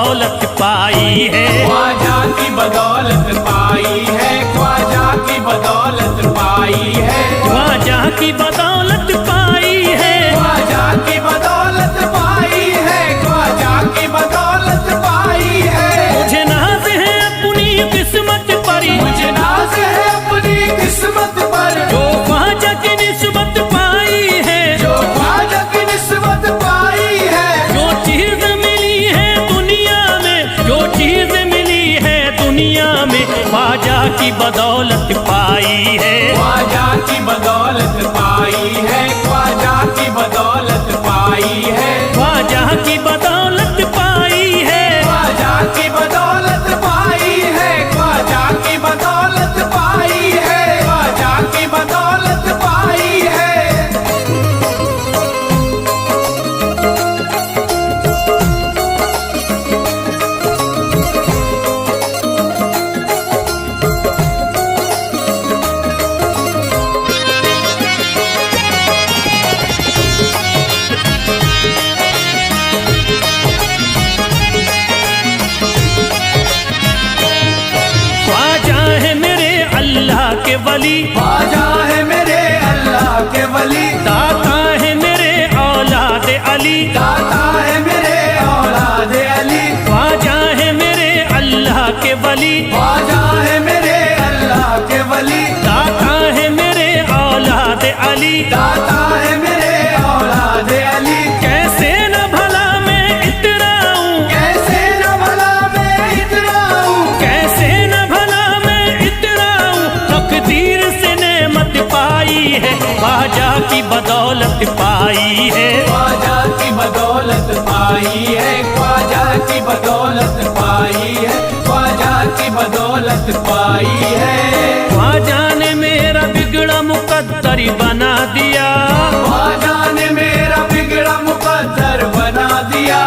बदौलत पाई है, ख्वाजा की बदौलत पाई है, ख्वाजा की बदौलत पाई है, ख्वाजा की बदौलत पाई है, ख्वाजा की बदौलत पाई है, ख्वाजा की बदौलत पाई है। मुझे नाज है अपनी किस्मत पर, मुझे नाज है अपनी किस्मत पर, जो ख्वाजा की निस्बत पाई है, जो ख्वाजा की निस्बत पाई है। जो चीज मिली है दुनिया में, जो चीज मिली है दुनिया में, ख्वाजा की बदौलत पाई है, ख्वाजा की बदौलत पाई है, ख्वाजा की बदौलत पाई है, ख्वाजा की बदौलत पाई है, ख्वाजा की बदौलत पाई है, ख्वाजा की बदौलत पाई है, ख्वाजा की बदौलत पाई है। ख्वाजा है मेरे अल्लाह के वली, ख्वाजा है मेरे अल्लाह के वली, दाता है मेरे औलाद अली, दाता है मेरे औलाद अली, ख्वाजा है मेरे अल्लाह के वली, ख्वाजा है मेरे अल्लाह के वली, दाता है मेरे औलाद अली। दाता है मेरे औलाद अली। कैसे न भला मैं इतराऊं, कैसे न भला मैं इतराऊं, कैसे न भला मैं इतराऊं, तकदीर से नेमत पाई है, ख्वाजा की बदौलत पाई है, ख्वाजा की बदौलत पाई है, ख्वाजा की बदौलत पाई है, ख्वाजा की बदौलत पाई है। ख्वाजा ने मेरा बिगड़ा मुकद्दर बना दिया, ख्वाजा ने मेरा बिगड़ा मुकद्दर बना दिया,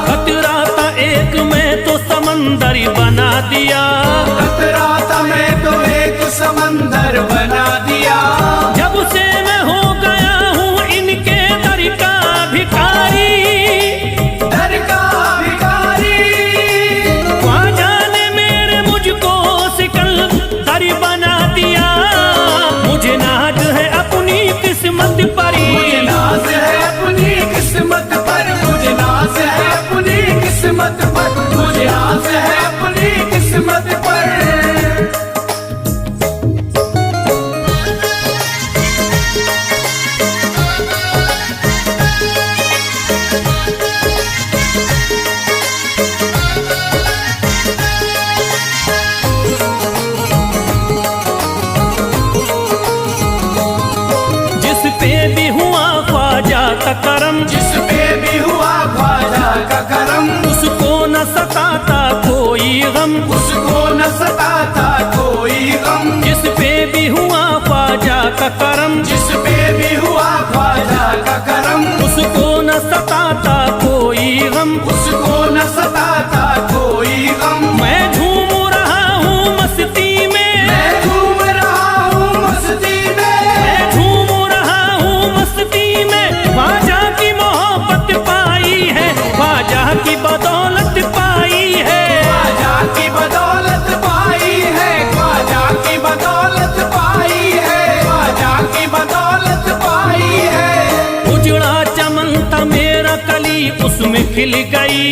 खतरा था एक मैं तो समंदर बना दिया, खतरा था मैं तो एक समंदर बना दिया। जब से मैं हो गया हूँ इनके दर का भिखारी, दर का भिखारी, ख्वाजा ने मेरे मुझको सिकंदर बना दिया, मुझे नाज है अपनी किस्मत पर, मुझे नाज है अपनी किस्मत पर, मुझे नाज है अपनी किस्मत पर, मुझे नाज है अपनी किस्मत पर। जिस पे भी हुआ ख्वाजा का करम, जिस पे भी हुआ ख्वाजा का करम, उसको न सताता कोई गम, उसको न सताता कोई गम। जिस पे भी हुआ ख्वाजा का करम, जिस पे भी हुआ ख्वाजा का करम, उसको न सताता कोई गम, उसको न सताता कोई गम। मैं झूम रहा हूँ मस्ती में, मैं झूम रहा हूँ मस्ती में, मैं झूम रहा हूँ मस्ती में, ख्वाजा की मोहब्बत पाई है, ख्वाजा की बदौलत पाई है, ख्वाजा की बदौलत पाई है, ख्वाजा की बदौलत पाई है, ख्वाजा की बदौलत पाई है। उजड़ा चमन था मेरा कली उसमें खिल गई,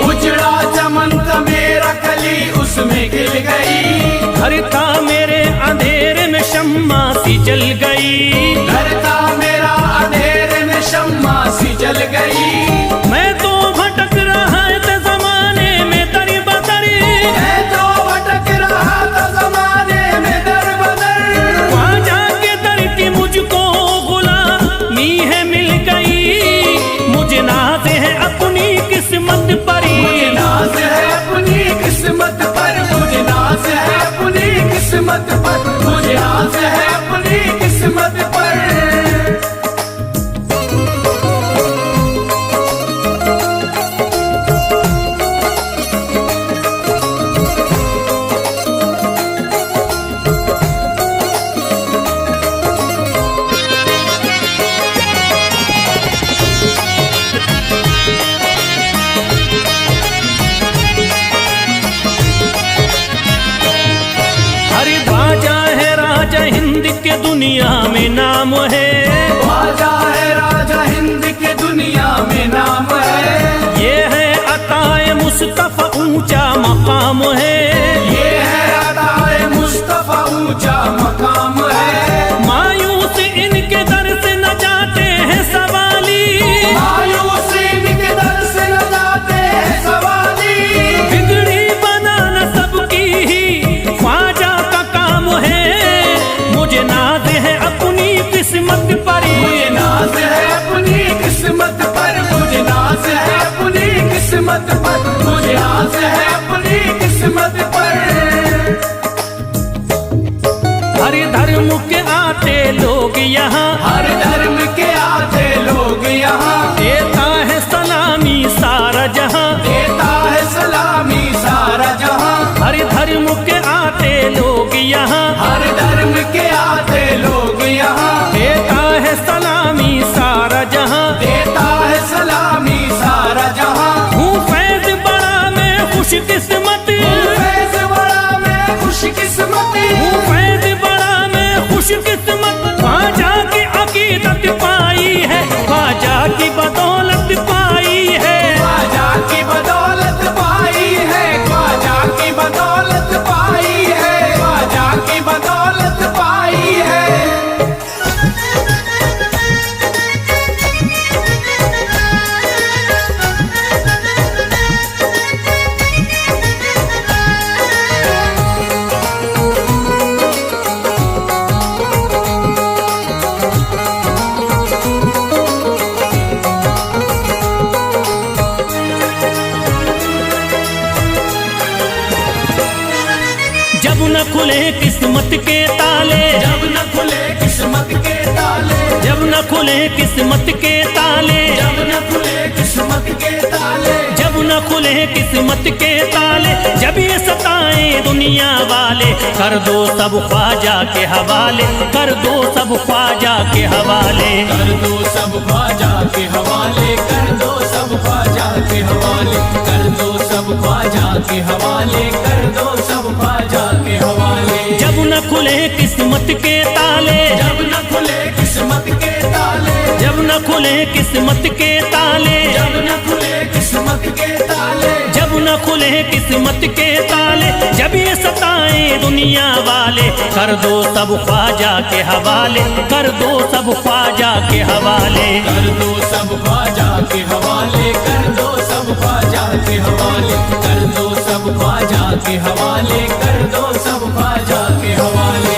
उजड़ा चमन था मेरा कली उसमें खिल गई, घर था मेरे अंधेरे में शम्मा सी जल गई, घर था मेरा अंधेरे में शम्मा सी जल गई। मैं तो भटक रहा था जमाने में दर बदर, मैं तो भटक रहा था जमाने में दर बदर, ख्वाजा के दर की मुझको गुलामी है मिल गई, मुझे नाज है अपनी किस्मत पर, मुझे नाज है अपनी किस्मत पर, मुझे नाज है अपनी किस्मत पर, मुझे नाज है अपनी किस्मत पर। दुनिया में नाम है। ख्वाजा है राजा हिंद के दुनिया में नाम है। ये है अताए मुस्तफा ऊंचा मकाम है। ये है अताए मुस्तफा ऊंचा मकाम है। मायूस इनके दर से न जाते हैं सवाली। मायूस इनके दर से न जाते हैं सवाली। बिगड़ी बनाना सबकी ही ख्वाजा का काम है। मुझे नाज है अपनी किस्मत पर। मुझे नाज है अपनी किस्मत पर। मुझे नाज है अपनी किस्मत पर। मुझे नाज है अपनी किस्मत पर। हर धर्म के आते लोग यहाँ। हर धर्म के आते लोग यहाँ। देता है सलामी सारा जहाँ। देता है सलामी सारा जहाँ। हर धर्म के आते लोग यहाँ। हर धर्म के आते लोग यहाँ। देता है सलामी सारा जहाँ। देता है सलामी सारा जहाँ। हूँ फैज बड़ा मैं खुशकिस्मत। फैज बड़ा मैं खुशकिस्मत। हूँ फैज बड़ा मैं खुशकिस्मत। ख्वाजा की अकीदत पाई है। ख्वाजा की बदौलत पाई है। ख्वाजा की बदौलत पाई है। ख्वाजा की बदौलत पाई है। ख्वाजा की बदौलत पाई है। जब न खुले किस्मत के ताले। जब न खुले किस्मत के ताले। जब न खुले किस्मत के ताले। जब न खुले किस्मत के ताले। जब न खुले किस्मत के ताले। जब ये सताए दुनिया वाले। कर दो सब ख्वाजा के हवाले। कर दो सब ख्वाजा के हवाले। कर दो सब ख्वाजा के हवाले। कर दो सब ख्वाजा के हवाले। कर दो सब ख्वाजा के हवाले। कर दो सब ख्वाजा के हवाले। जब न खुले किस्मत के ताले। जब न खुले किस्मत के ताले। जब न खुले किस्मत के ताले। जब न खुले किस्मत के ताले। जब न खुले किस्मत के ताले। जब ये सताए दुनिया वाले। कर दो सब ख्वाजा के हवाले। कर दो सब ख्वाजा के हवाले। कर दो सब ख्वाजा के हवाले। कर दो सब ख्वाजा के हवाले। कर दो सब ख्वाजा के हवाले। कर दो सब ख्वाजा के हवाले।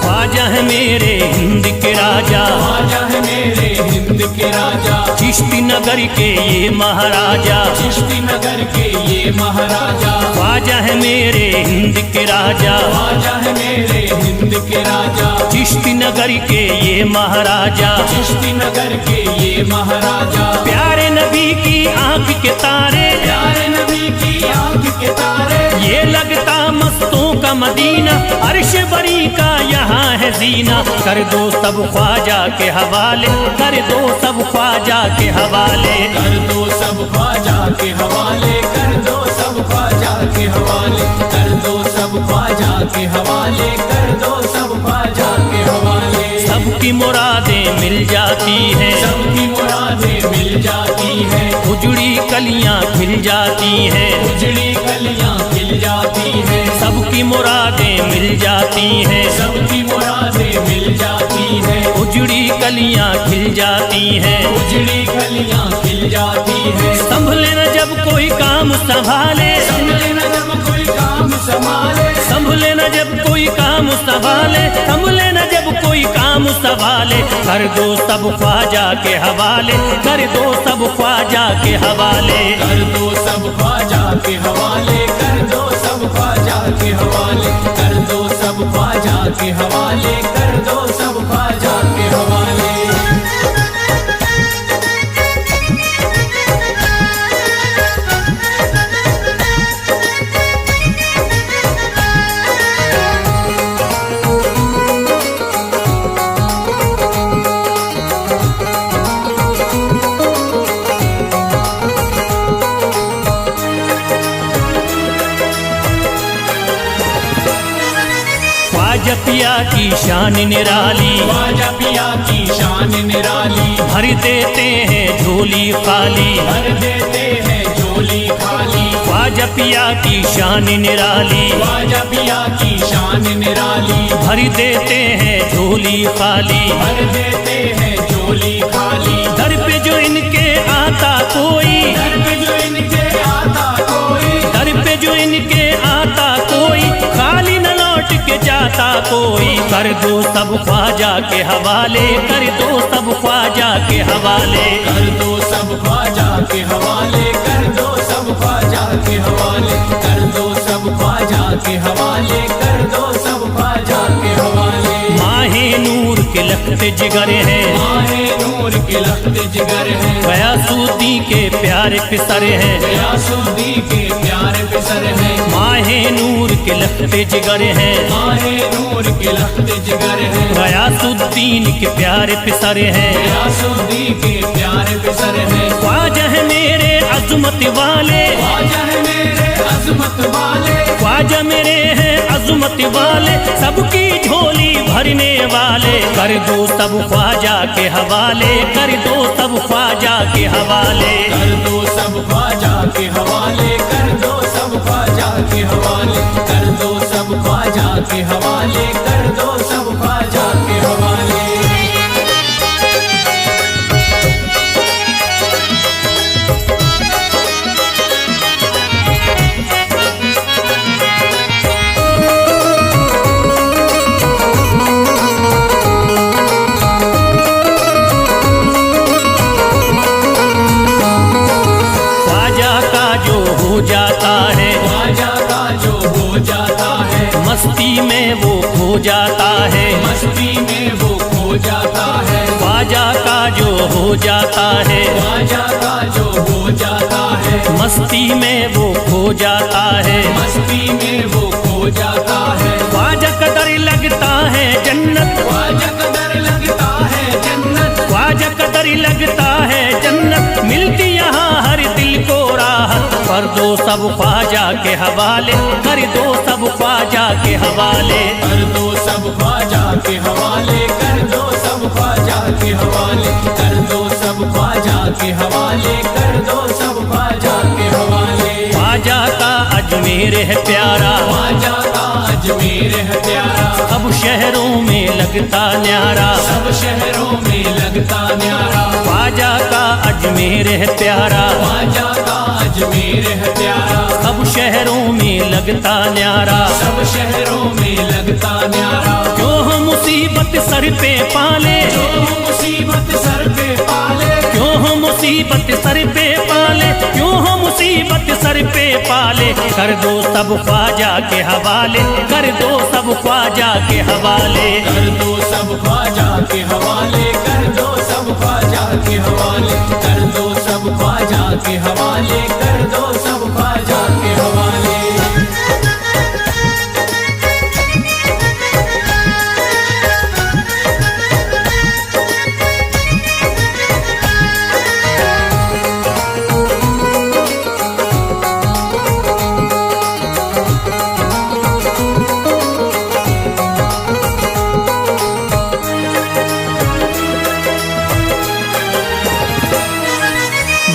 ख्वाजा है मेरे हिंद के राजा। ख्वाजा है मेरे हिंद के राजा। चिश्ती नगर के ये महाराजा। चिश्ती नगर के ये महाराजा। ख्वाजा है मेरे हिंद के राजा। ख्वाजा है मेरे हिंद के राजा। चिश्ती नगर के ये महाराजा। चिश्ती नगर के ये महाराजा। प्यारे नबी की आंख के तारे। प्यारे नबी की आंख के तारे। ये लगता मस्तों का मदीना। अर्श बरी का यहाँ है जीना। कर दो सब ख्वाजा के हवाले। कर दो सब ख्वाजा के हवाले। कर दो सब ख्वाजा के हवाले। कर दो सब ख्वाजा के हवाले। कर दो सब ख्वाजा के हवाले। कर दो सब ख्वाजा के हवाले। सबकी मुरादें मिल जाती हैं। सबकी मुरादें मिल जाती हैं। उजड़ी कलियां खिल जाती हैं। उजड़ी कलियां खिल जाती हैं। सबकी मुरादें मिल जाती हैं। सबकी मुरादें मिल जाती हैं। उजड़ी कलियां खिल जाती हैं। उजड़ी कलियां खिल जाती हैं। संभले न जब कोई काम संभाले। संभले न जब कोई काम संभाले। संभले न जब कोई काम संभाले। संभले न जब कोई काम संभाले। कर दो सब ख्वाजा के हवाले। कर दो सब ख्वाजा के हवाले। कर दो सब ख्वाजा के हवाले। कर दो सब ख्वाजा के हवाले। कर दो सब ख्वाजा के हवाले। कर दो सब ख्वाजा के हवाले। ख्वाजा पिया की शान निराली, ख्वाजा पिया की शान निराली, भर देते हैं झोली खाली, भर देते हैं झोली खाली। ख्वाजा पिया की शान निराली, ख्वाजा पिया की शान निराली, भर देते हैं झोली खाली, भर देते हैं झोली खाली। दर पे जो इनके आता कोई, दर पे जो इनके आता कोई, दर पे जो इनके आता कोई, खाली न लौट के जाता कोई। कर दो सब ख्वाजा के हवाले, कर दो सब ख्वाजा के हवाले, कर दो सब ख्वाजा के हवाले, कर दो सब ख्वाजा के हवाले, कर दो सब ख्वाजा के हवाले, कर दो सब ख्वाजा के हवाले। माहे नूर के लखते जिगर है, माहे नूर के लखते जिगर है, गयासुद्दीन के प्यारे पिसर है, गयासुद्दीन के प्यारे पिसर है। माहे नूर के लखते जिगर है, माहे नूर के लखते जिगर है, गयासुद्दीन के प्यारे पिसर है, गयासुद्दीन के प्यारे पिसर है। ख्वाजा है मेरे अजमत वाले, ख्वाजा है मेरे अजमत वाले, ख्वाजा मेरे हैं अजमत वाले, सबकी झोली भरने वाले। कर दो सब ख्वाजा के हवाले, कर दो सब ख्वाजा के हवाले, कर दो सब ख्वाजा के हवाले, कर दो सब ख्वाजा के हवाले, कर दो सब ख्वाजा के हवाले, कर दो सब ख्वाजा के हवाले। जाता है, ख्वाजा का जो हो जाता है, मस्ती में वो खो जाता है, मस्ती में वो खो जाता है। ख्वाजा का जो हो जाता है, ख्वाजा का जो हो जाता है, मस्ती में वो खो जाता है, मस्ती में वो खो जाता है। ख्वाजा कदर लगता है जन्नत, ख्वाजा कदर लगता है जन्नत, ख्वाजा कदर लगता है जन्नत, मिलती यहाँ हर दिल को राहत। कर दो सब ख्वाजा के हवाले, कर दो सब ख्वाजा के हवाले, कर दो सब ख्वाजा के हवाले, कर दो सब ख्वाजा के हवाले, कर दो सब ख्वाजा के हवाले, कर दो सब ख्वाजा के हवाले। ख्वाजा का अजमेर है प्यारा, ख्वाजा का अजमेर है प्यारा, सब शहरों में लगता न्यारा, सब शहरों में लगता न्यारा। ख्वाजा का अजमेर है प्यारा, ख्वाजा का अजमेर है प्यारा, सब शहरों में लगता न्यारा, सब शहरों में लगता न्यारा। क्यों हम मुसीबत सर पे पाले, जो मुसीबत सर पे पाले, क्यों हम मुसीबत सर पे पाले, क्यों हम मुसीबत सर पे पाले। कर दो सब ख्वाजा के हवाले, कर दो सब ख्वाजा के हवाले, कर दो सब ख्वाजा के हवाले, कर दो सब ख्वाजा के हवाले, कर दो सब ख्वाजा के हवाले, कर दो सब ख्वाजा के हवाले।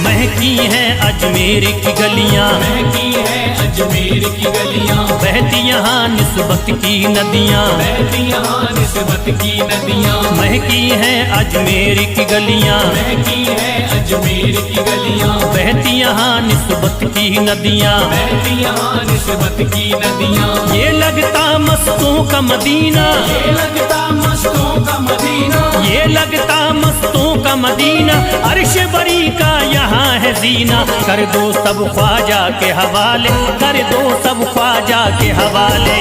महकी हैं अजमेर की गलियां, महकी है अजमेर की गलियां, बहती यहाँ निस्बत की नदियाँ, बहती यहाँ निस्बत की नदियां। महकी हैं अजमेर की गलियां, महकी है अजमेर की गलियां, बहती यहाँ निस्बत की नदियाँ, बहती यहाँ निस्बत की नदियां। ये लगता मस्तों का मदीना, ये लगता मस्तों का मदीना, ये लगता मस्तों का मदीना, अर्श बरी का यहाँ है जीना। कर दो सब ख्वाजा के हवाले, कर दो सब ख्वाजा के हवाले।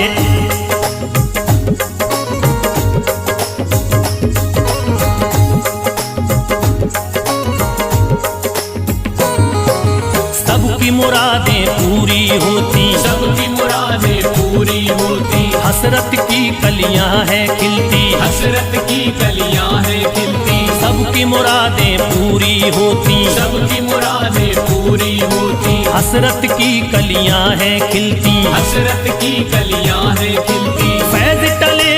सबकी मुरादें पूरी होती, सबकी मुरादें पूरी होती, हसरत की कलियां हैं खिलती, हसरत की कलियां हैं खिलती। सबकी मुरादें पूरी होती, सबकी मुरादें पूरी होती, हसरत की कलियां हैं खिलती, हसरत की कलियां हैं खिलती। फैज टले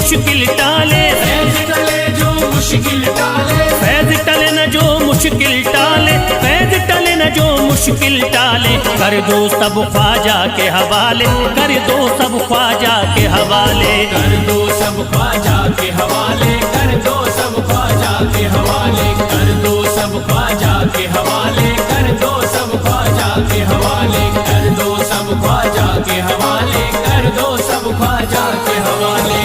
मुश्किल टाले, फैज टले जो मुश्किल टाले, फैज टले न जो मुश्किल टाले, फैज टले न जो मुश्किल टाले। कर दो सब ख्वाजा के हवाले, कर दो सब ख्वाजा के हवाले, कर दो सब ख्वाजा के हवाले, कर दो सब ख्वाजा के हवाले, कर दो सब ख्वाजा के हवाले, कर दो सब ख्वाजा के हवाले, कर दो सब ख्वाजा के हवाले, कर दो सब ख्वाजा के हवाले।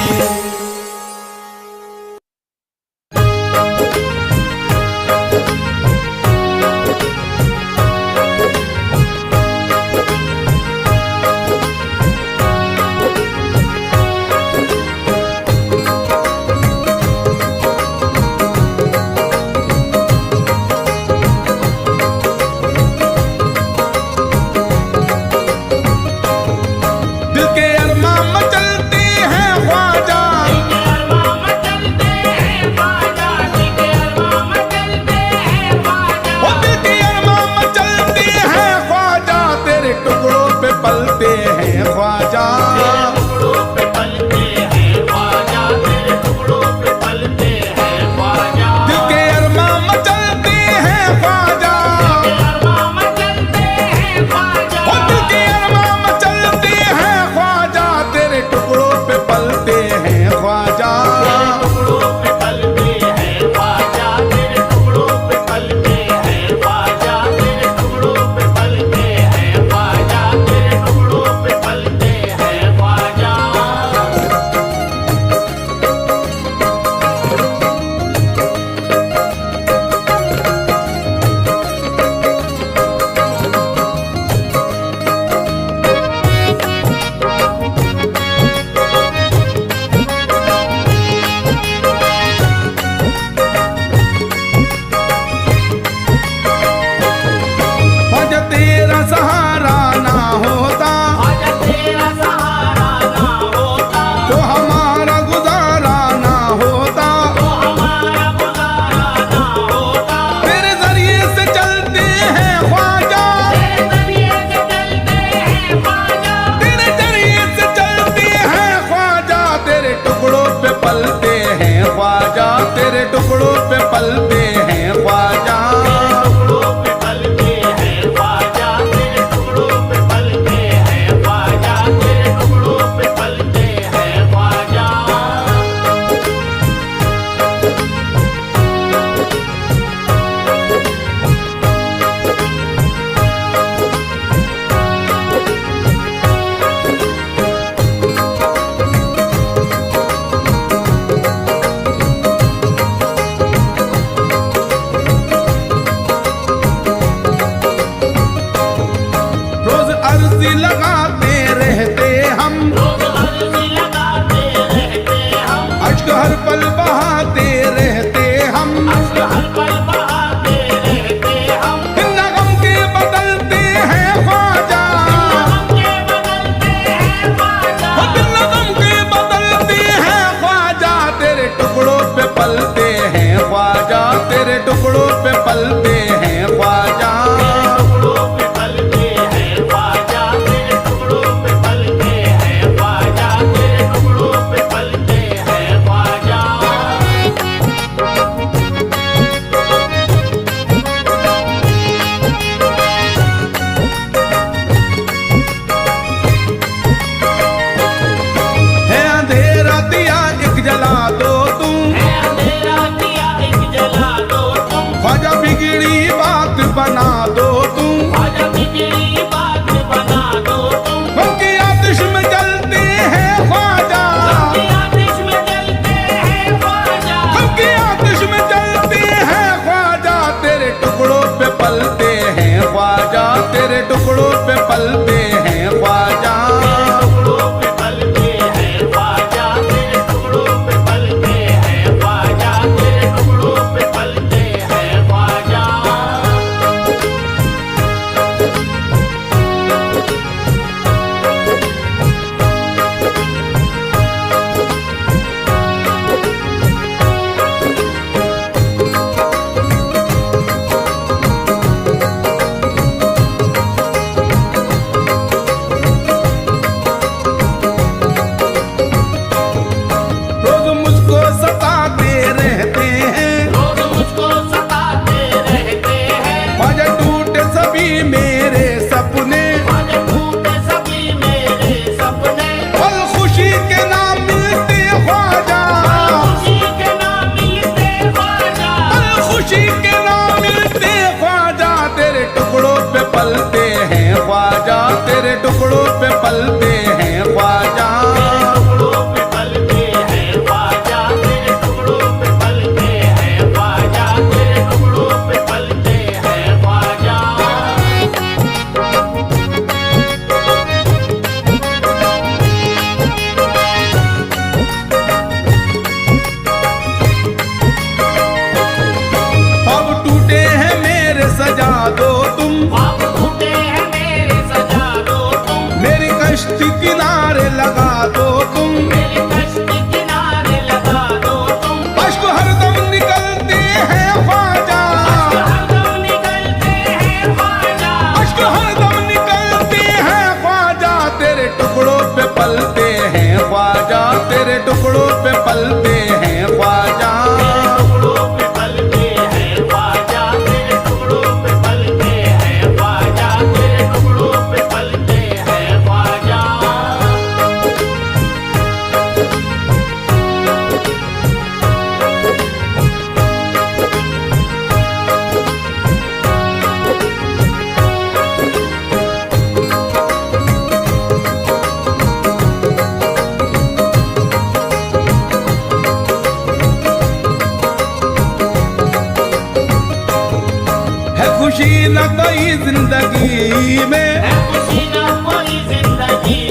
है खुशी न कोई जिंदगी में, है खुशी न कोई जिंदगी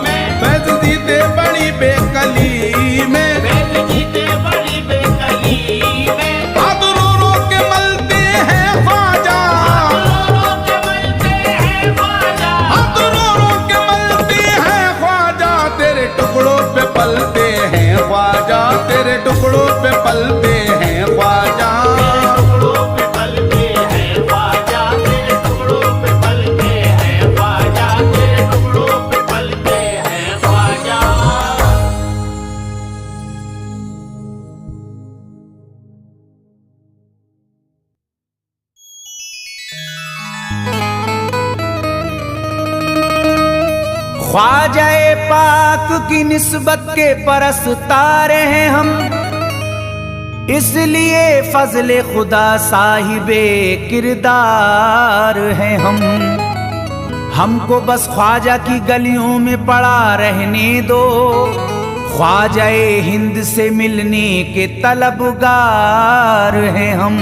में, फैज जीते बड़ी बेकली में, फैज जीते बड़ी बेकली में, हाथ रो रो के मलते हैं ख्वाजा, रो के मलते हैं ख्वाजा, हाथ रो रो के मलते हैं ख्वाजा, तेरे टुकड़ों पे पलते हैं ख्वाजा, तेरे टुकड़ों पे पलते हैं ख्वाजा। टुकड़ों पे पलते हैं ख्वाजा, तेरे टुकड़ों पे पलते हैं ख्वाजा, तेरे टुकड़ों पे पलते हैं ख्वाजा। ख्वाजाए पाक की निस्बत के परस्तार हैं हम, इसलिए फजले खुदा साहिबे किरदार हैं हम। हमको बस ख्वाजा की गलियों में पड़ा रहने दो, ख्वाजाए हिंद से मिलने के तलबगार हैं हम।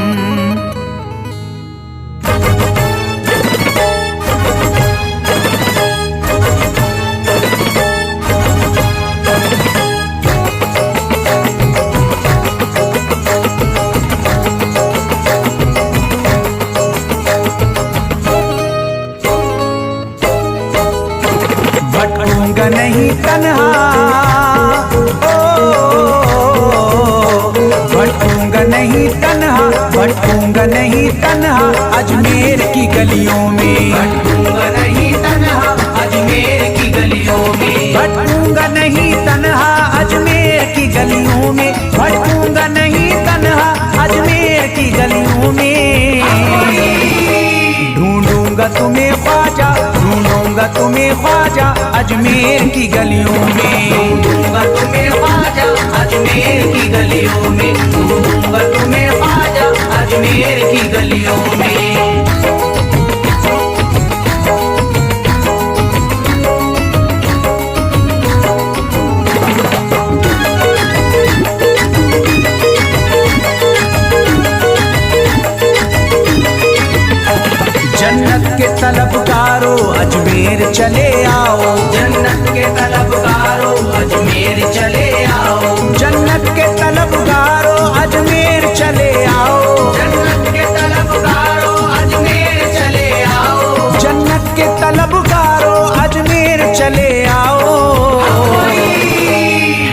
भटकूंगा नहीं तन्हा, भटकूंगा नहीं तन्हा, भटकूंगा नहीं तन्हा अजमेर की गलियों में, भटकूंगा नहीं तन्हा अजमेर की गलियों में, भटकूंगा नहीं तन्हा अजमेर की गलियों में, भटकूंगा नहीं तन्हा अजमेर की गलियों में। ढूंढूंगा तुम्हें ख्वाजा, ढूंढूंगा तुम्हें ख्वाजा अजमेर की गलियों में, ढूंढूंगा तुम्हें ख्वाजा अजमेर की गलियों में, ढूंढूंगा तुम्हें ख्वाजा अजमेर की गलियों में। जन्नत के तलबगारों अजमेर चले आओ, जन्नत के तलबगारों अजमेर चले आओ, जन्नत के तलबगारों अजमेर चले आओ, जन्नत के तलबगारों अजमेर चले आओ, जन्नत के तलबगारों अजमेर चले आओ।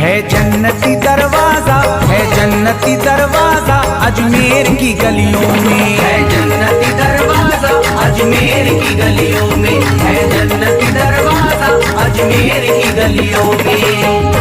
है जन्नती दरवाजा, है जन्नती दरवाजा अजमेर की गलियों में, है जन्नती दरवाजा अजमेर की गलियों में, है जन्नती दरवाजा अजमेर की गलियों में।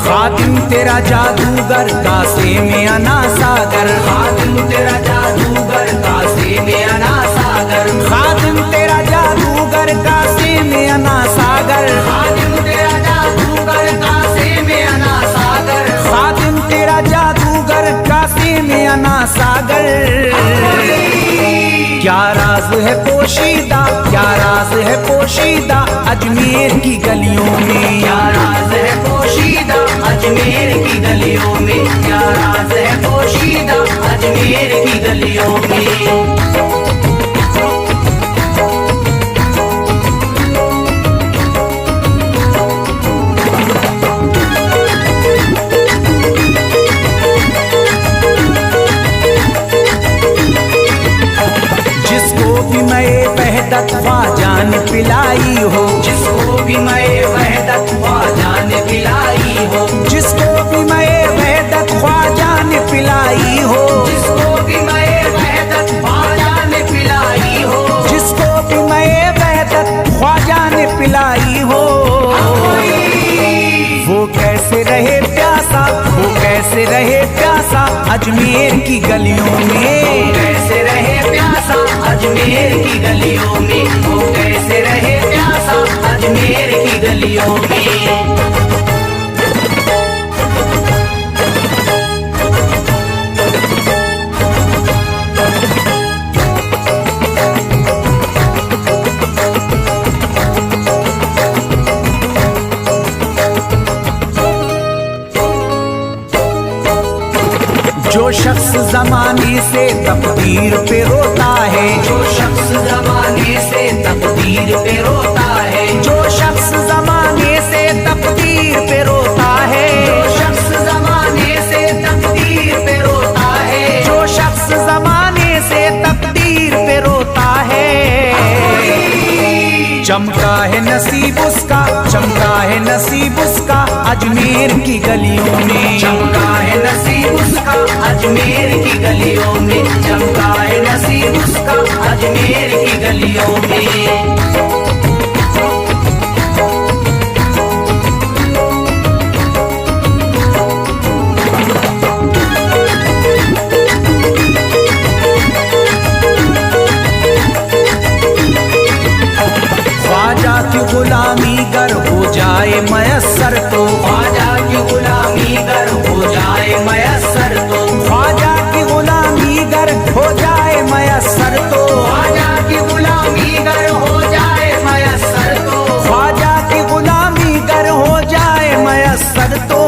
खादिम तेरा जादूगर कासे में अना सागर, खादिम तेरा जादूगर कासे में अना सागर, खादिम तेरा जादूगर कासे में अना सागर, खादिम तेरा जादूगर कासे में अना सागर, खादिम तेरा जादूगर कासे में अना सागर। क्या राज है पोशीदा, क्या राज है पोशीदा अजमेर की गलियों में, क्या राज है पोशीदा अजमेर की गलियों में, क्या राज है पोशीदा अजमेर की गलियों में। जिसको भी मैं वहदत ख्वाजा ने पिलाई हो, जिसको भी मैं वहदत ख्वाजा ने पिलाई हो, जिसको भी मैं वहदत ख्वाजा ने पिलाई हो, जिसको भी मैं वहदत ख्वाजा ने पिलाई हो, जिसको भी मैं वहदत ख्वाजा ने पिलाई हो। वो कैसे रहे प्यासा, वो कैसे रहे प्यासा अजमेर की गलियों में, कैसे रहे प्यासा अजमेर की गलियों में, वो कैसे रहे प्यासा अजमेर की गलियों में। जो शख्स जमाने से तकदीर पे रोता है, जो शख्स जमाने से तकदीर पे रोता है, जो शख्स जमाने से तकदीर पे रोता है, जो शख्स जमाने से तकदीर पे रोता है, जो शख्स जमाने से तकदीर पे रोता है। चमका है नसीब उसका, चमका है नसीब उसका अजमेर की गलियों में, चमका है नसीब उसका अजमेर की गलियों में, चमका है नसीब उसका अजमेर की गलियों में। ख्वाजा की गुलामी गर हो जाए मयस्सर तो, ख्वाजा की गुलामी गर हो जाए मयस्सर तो, ख्वाजा की गुलामी गर हो जाए मयस्सर तो, ख्वाजा की गुलामी गर हो जाए मयस्सर तो, ख्वाजा की गुलामी गर हो जाए मयस्सर तो।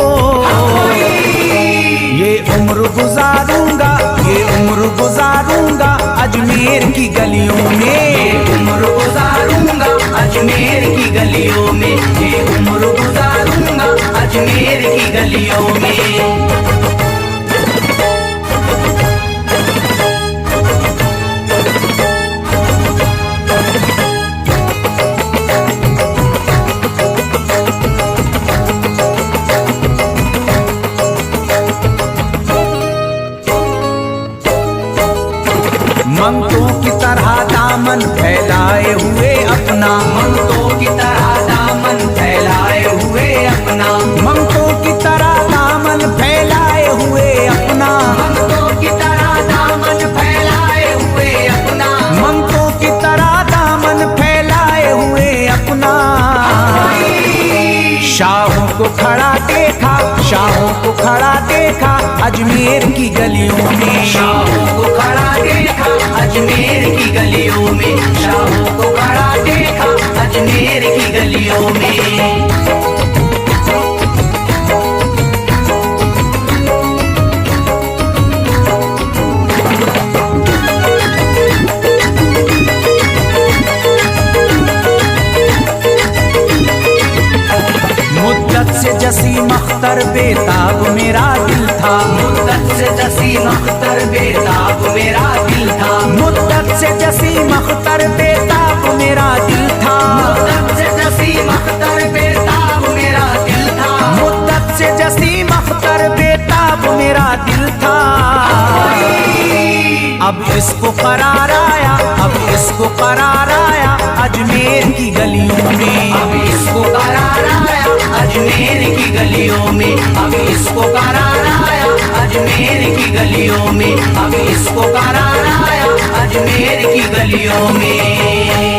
ये उम्र गुजारूंगा, ये उम्र गुजारूंगा अजमेर की गलियों में, उम्र गुजारूंगा अजमेर की गलियों में, ये उम्र गुजारूंगा अजमेर की गलियों में। मंगतों की तरह दामन फैलाए हुए अपना, मंगतों की तरह दामन फैलाए हुए अपना, मंगतों की तरह दामन फैलाए हुए अपना, मंगतों की तरह दामन फैलाए हुए अपना, मंगतों की तरह दामन फैलाए हुए अपना। शाहों को खड़ा देखा, शाहों को खड़ा देखा अजमेर की गलियों में, शाहों को खड़ा देखा अजमेर की गलियों में, शाहों को खड़ा देखा अजमेर की गलियों में। मुद्दत से जसीम अख्तर बेताब मेरा दिल था, मुद्दत से जसीम अख्तर बेताब मेरा दिल था, मुद्दत से जसीम अख्तर बेताब मेरा दिल था, मुद्दत से जसीम अख्तर बेताब मेरा दिल था, मुद्दत से जसीम अख्तर बेताब मेरा दिल था। अब इसको करार आया, अब इसको करार आया अजमेर की गलियों में, अब इसको करार आया अजमेर की गलियों में, अब इसको करार आया अजमेर की गलियों में, अब इसको करार आया अजमेर की गलियों में।